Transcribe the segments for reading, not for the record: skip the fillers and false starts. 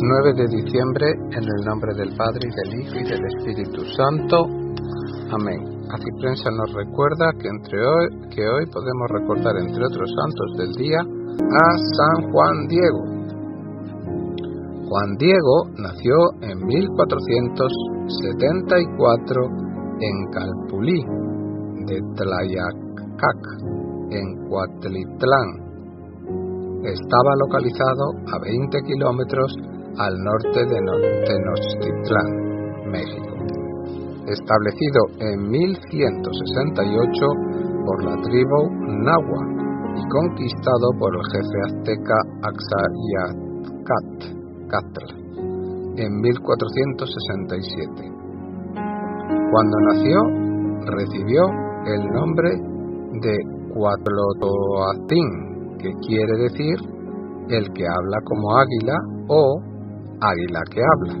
9 de diciembre, en el nombre del Padre, y del Hijo, y del Espíritu Santo. Amén. Aciprensa nos recuerda que hoy podemos recordar, entre otros santos del día, a San Juan Diego. Juan Diego nació en 1474 en Calpulí de Tlayacac, en Cuautitlán. Estaba localizado a 20 kilómetros al norte de Tenochtitlán, México. Establecido en 1168 por la tribu Náhuatl y conquistado por el jefe azteca Axayacatl en 1467. Cuando nació, recibió el nombre de Cuatlotoatzin, que quiere decir el que habla como águila o águila que habla.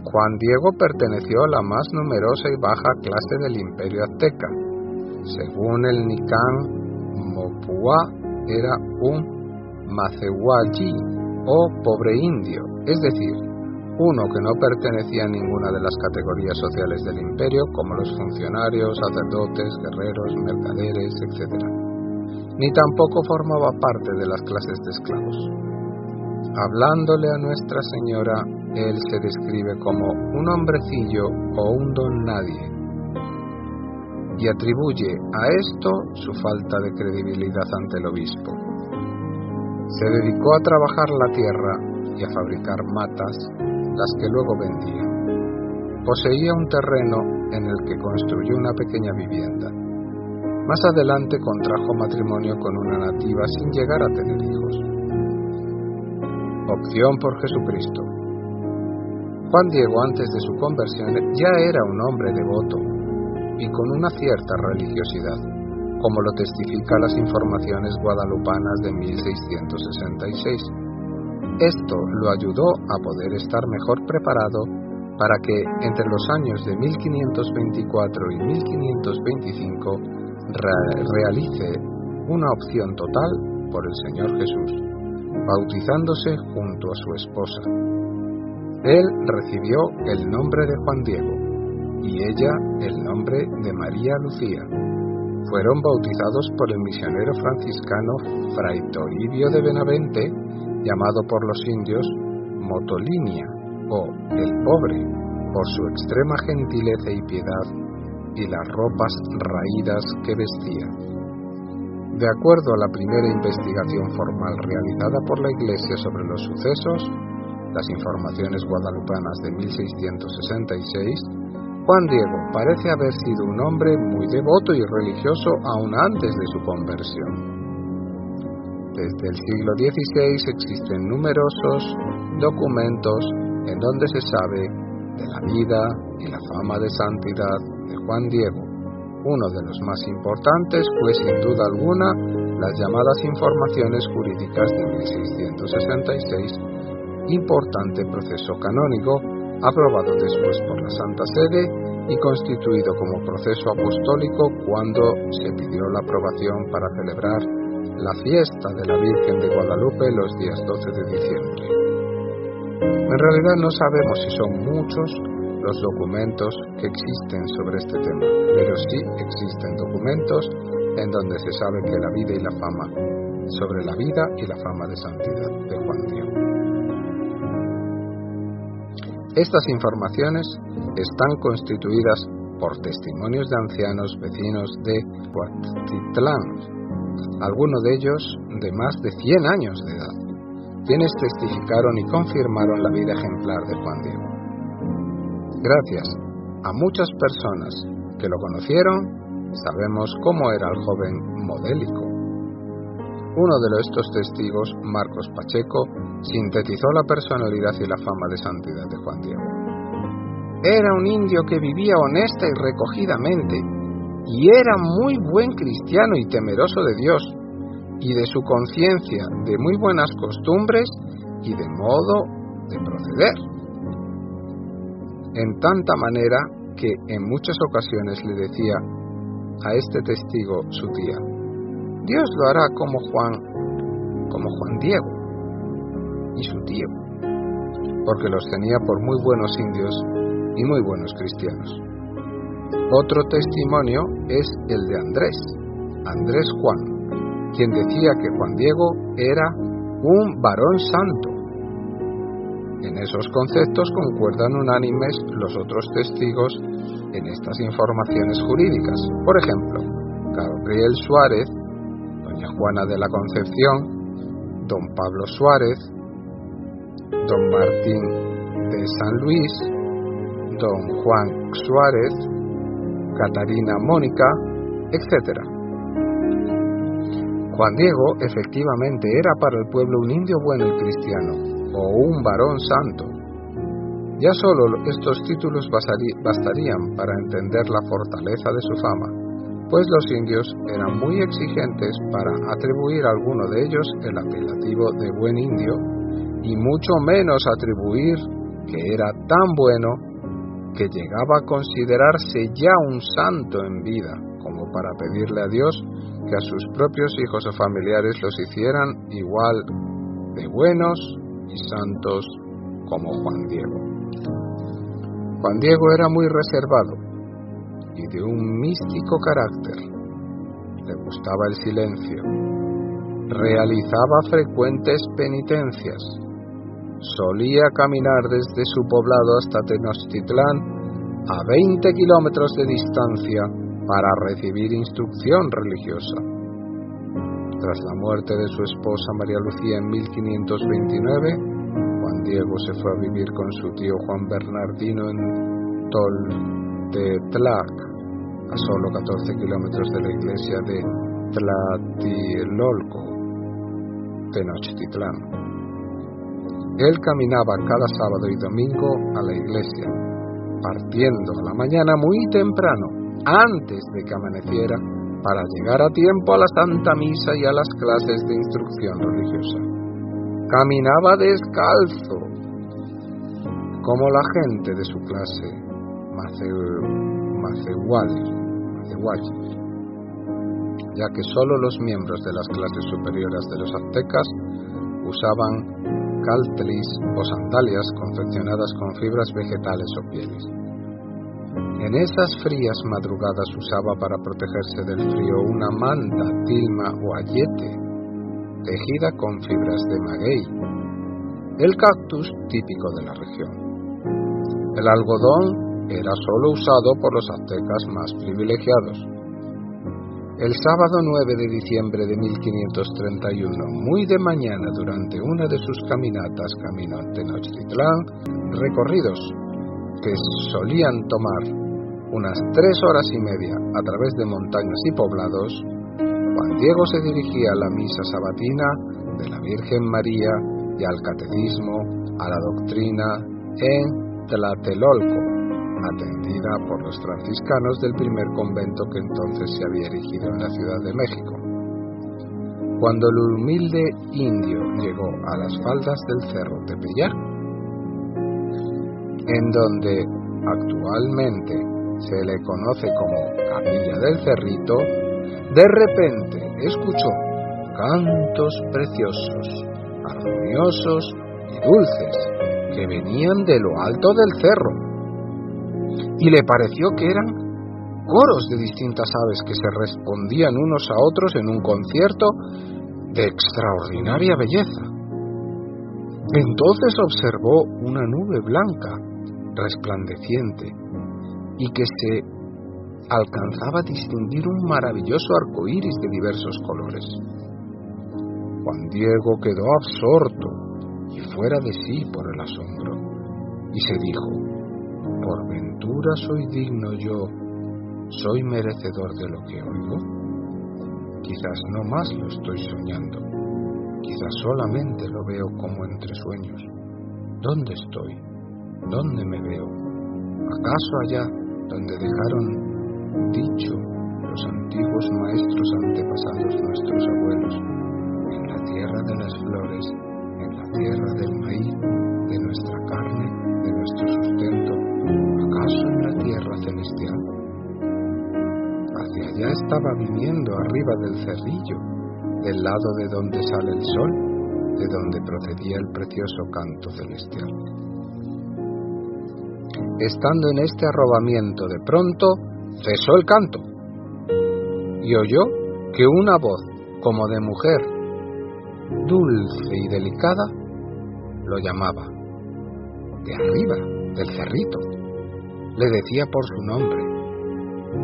Juan Diego perteneció a la más numerosa y baja clase del imperio azteca. Según el Nican Mopua, era un Macehuallí o pobre indio, es decir, uno que no pertenecía a ninguna de las categorías sociales del imperio, como los funcionarios, sacerdotes, guerreros, mercaderes, etc., ni tampoco formaba parte de las clases de esclavos. Hablándole a Nuestra Señora, él se describe como un hombrecillo o un don nadie, y atribuye a esto su falta de credibilidad ante el obispo. Se dedicó a trabajar la tierra y a fabricar matas, las que luego vendía. Poseía un terreno en el que construyó una pequeña vivienda. Más adelante contrajo matrimonio con una nativa sin llegar a tener hijos. Opción por Jesucristo. Juan Diego, antes de su conversión, ya era un hombre devoto y con una cierta religiosidad, como lo testifican las informaciones guadalupanas de 1666. Esto lo ayudó a poder estar mejor preparado para que entre los años de 1524 y 1525 realice una opción total por el Señor Jesús, bautizándose junto a su esposa. Él recibió el nombre de Juan Diego y ella el nombre de María Lucía. Fueron bautizados por el misionero franciscano Fray Toribio de Benavente, llamado por los indios Motolinia o el Pobre, por su extrema gentileza y piedad y las ropas raídas que vestía. De acuerdo a la primera investigación formal realizada por la Iglesia sobre los sucesos, las informaciones guadalupanas de 1666, Juan Diego parece haber sido un hombre muy devoto y religioso aún antes de su conversión. Desde el siglo XVI existen numerosos documentos en donde se sabe de la vida y la fama de santidad de Juan Diego. Uno de los más importantes fue, sin duda alguna, las llamadas Informaciones Jurídicas de 1666, importante proceso canónico, aprobado después por la Santa Sede y constituido como proceso apostólico cuando se pidió la aprobación para celebrar la fiesta de la Virgen de Guadalupe los días 12 de diciembre. En realidad no sabemos si son muchos los documentos que existen sobre este tema, pero sí existen documentos en donde se sabe que la vida y la fama, sobre la vida y la fama de santidad de Juan Diego. Estas informaciones están constituidas por testimonios de ancianos vecinos de Cuautitlán, algunos de ellos de más de 100 años de edad, quienes testificaron y confirmaron la vida ejemplar de Juan Diego. Gracias a muchas personas que lo conocieron, sabemos cómo era el joven modélico. Uno de estos testigos, Marcos Pacheco, sintetizó la personalidad y la fama de santidad de Juan Diego. Era un indio que vivía honesta y recogidamente, y era muy buen cristiano y temeroso de Dios, y de su conciencia, de muy buenas costumbres y de modo de proceder. En tanta manera que en muchas ocasiones le decía a este testigo su tía: Dios lo hará como Juan Diego y su tío. porque los tenía por muy buenos indios y muy buenos cristianos. Otro testimonio es el de Andrés Juan, quien decía que Juan Diego era un varón santo. En esos conceptos concuerdan unánimes los otros testigos en estas informaciones jurídicas. Por ejemplo, Gabriel Suárez, doña Juana de la Concepción, don Pablo Suárez, don Martín de San Luis, don Juan Suárez, Catarina Mónica, etc. Juan Diego efectivamente era para el pueblo un indio bueno y cristiano, o un varón santo. Ya solo estos títulos bastarían para entender la fortaleza de su fama, pues los indios eran muy exigentes para atribuir a alguno de ellos el apelativo de buen indio, y mucho menos atribuir que era tan bueno que llegaba a considerarse ya un santo en vida, como para pedirle a Dios que a sus propios hijos o familiares los hicieran igual de buenos y santos como Juan Diego. Juan Diego era muy reservado y de un místico carácter. Le gustaba el silencio. Realizaba frecuentes penitencias. Solía caminar desde su poblado hasta Tenochtitlán a 20 kilómetros de distancia para recibir instrucción religiosa. Tras la muerte de su esposa María Lucía en 1529, Juan Diego se fue a vivir con su tío Juan Bernardino en Toltetlac, a solo 14 kilómetros de la iglesia de Tlatelolco, Tenochtitlán. Él caminaba cada sábado y domingo a la iglesia, partiendo a la mañana muy temprano, antes de que amaneciera, para llegar a tiempo a la Santa Misa y a las clases de instrucción religiosa. Caminaba descalzo, como la gente de su clase Macehuali, ya que solo los miembros de las clases superiores de los aztecas usaban caltlis o sandalias confeccionadas con fibras vegetales o pieles. En esas frías madrugadas usaba para protegerse del frío una manta, tilma o ayete, tejida con fibras de maguey, el cactus típico de la región. El algodón era solo usado por los aztecas más privilegiados. El sábado 9 de diciembre de 1531, muy de mañana, durante una de sus caminatas camino a Tenochtitlán, recorridos que solían tomar unas 3 horas y media a través de montañas y poblados, Juan Diego se dirigía a la misa sabatina de la Virgen María y al catecismo, a la doctrina en Tlatelolco, atendida por los franciscanos del primer convento que entonces se había erigido en la Ciudad de México. Cuando el humilde indio llegó a las faldas del cerro Tepeyac, en donde actualmente se le conoce como Capilla del Cerrito, de repente escuchó cantos preciosos, armoniosos y dulces que venían de lo alto del cerro, y le pareció que eran coros de distintas aves que se respondían unos a otros en un concierto de extraordinaria belleza. Entonces observó una nube blanca, resplandeciente, y que se alcanzaba a distinguir un maravilloso arco iris de diversos colores. Juan Diego quedó absorto y fuera de sí por el asombro, y se dijo: ¿por ventura soy digno yo, soy merecedor de lo que oigo? Quizás no más lo estoy soñando, quizás solamente lo veo como entre sueños. ¿Dónde estoy? ¿Dónde me veo? ¿Acaso allá donde dejaron dicho los antiguos maestros antepasados nuestros abuelos, en la tierra de las flores, en la tierra del maíz, de nuestra carne, de nuestro sustento? ¿Acaso en la tierra celestial? Hacia allá estaba viniendo, arriba del cerrillo, del lado de donde sale el sol, de donde procedía el precioso canto celestial. Estando en este arrobamiento, de pronto cesó el canto y oyó que una voz como de mujer, dulce y delicada, lo llamaba. De arriba, del cerrito, le decía por su nombre,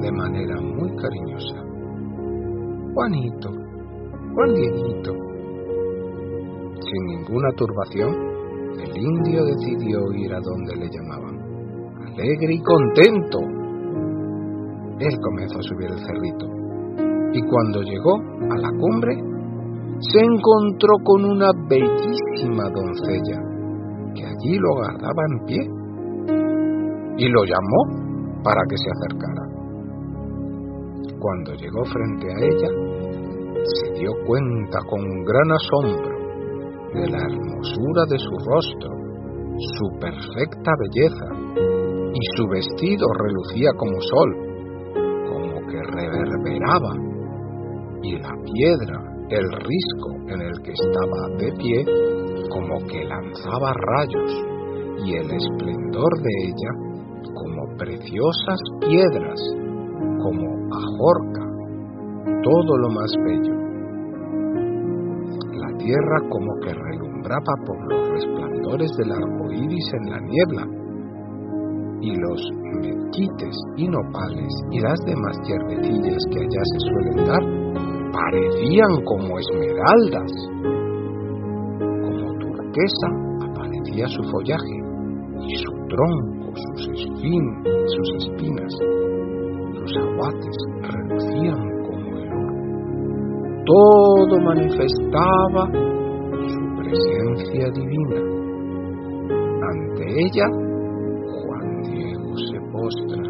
de manera muy cariñosa: Juanito, Juan Dieguito. Sin ninguna turbación, el indio decidió ir a donde le llamaban. Alegre y contento, él comenzó a subir el cerrito, y cuando llegó a la cumbre, se encontró con una bellísima doncella, que allí lo aguardaba en pie, y lo llamó para que se acercara. Cuando llegó frente a ella, se dio cuenta con gran asombro de la hermosura de su rostro, su perfecta belleza, y su vestido relucía como sol, como que reverberaba, y la piedra, el risco en el que estaba de pie, como que lanzaba rayos, y el esplendor de ella como preciosas piedras, como ajorca, todo lo más bello. La tierra como que relumbraba por los resplandores del arco iris en la niebla, y los mezquites y nopales y las demás hierbecillas que allá se suelen dar parecían como esmeraldas. Como turquesa aparecía su follaje, y su tronco, sus espinas, sus aguates relucían como el oro. Todo manifestaba su presencia divina. Ante ella, Juan Diego se postra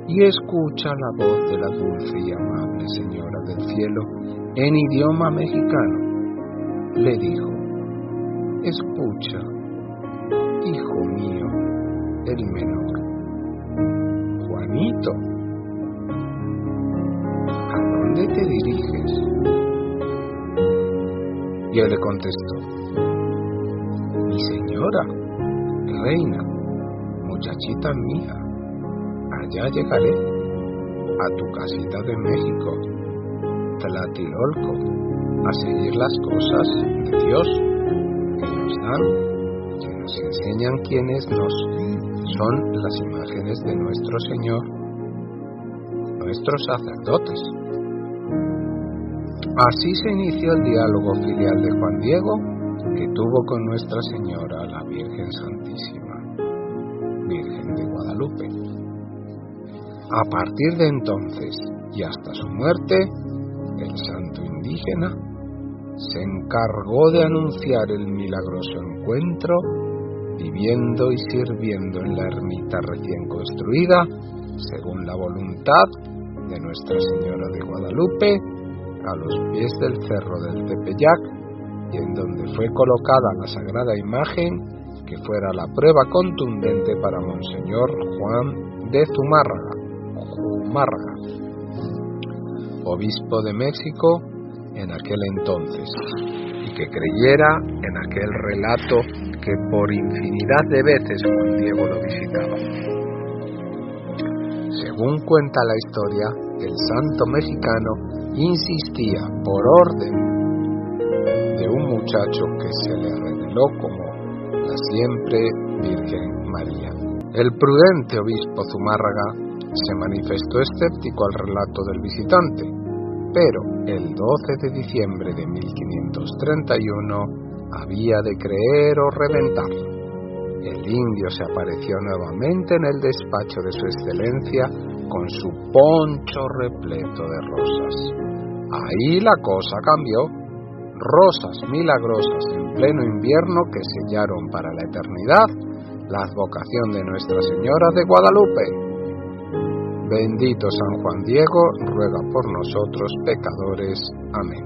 y escucha la voz de la dulce y amable Señora del Cielo en idioma mexicano. Le dijo: escucha, hijo mío, el menor, Juanito, ¿a dónde te diriges? Y él le contestó: mi señora, reina, muchachita mía, allá llegaré, a tu casita de México, Tlatelolco, a seguir las cosas de Dios que nos dan, que nos enseñan quiénes son las imágenes de nuestro Señor, nuestros sacerdotes. Así se inició el diálogo filial de Juan Diego que tuvo con Nuestra Señora, la Virgen Santísima, Virgen de Guadalupe. A partir de entonces y hasta su muerte, el santo indígena se encargó de anunciar el milagroso encuentro, viviendo y sirviendo en la ermita recién construida, según la voluntad de Nuestra Señora de Guadalupe, a los pies del cerro del Tepeyac, y en donde fue colocada la sagrada imagen que fuera la prueba contundente para Monseñor Juan de Zumárraga, obispo de México en aquel entonces, y que creyera en aquel relato que por infinidad de veces Juan Diego lo visitaba. Según cuenta la historia, el santo mexicano insistía, por orden de un muchacho que se le reveló como la siempre Virgen María. El prudente obispo Zumárraga se manifestó escéptico al relato del visitante, pero el 12 de diciembre de 1531 había de creer o reventar. El indio se apareció nuevamente en el despacho de su excelencia con su poncho repleto de rosas. Ahí la cosa cambió. Rosas milagrosas en pleno invierno que sellaron para la eternidad la advocación de Nuestra Señora de Guadalupe. Bendito San Juan Diego, ruega por nosotros pecadores. Amén.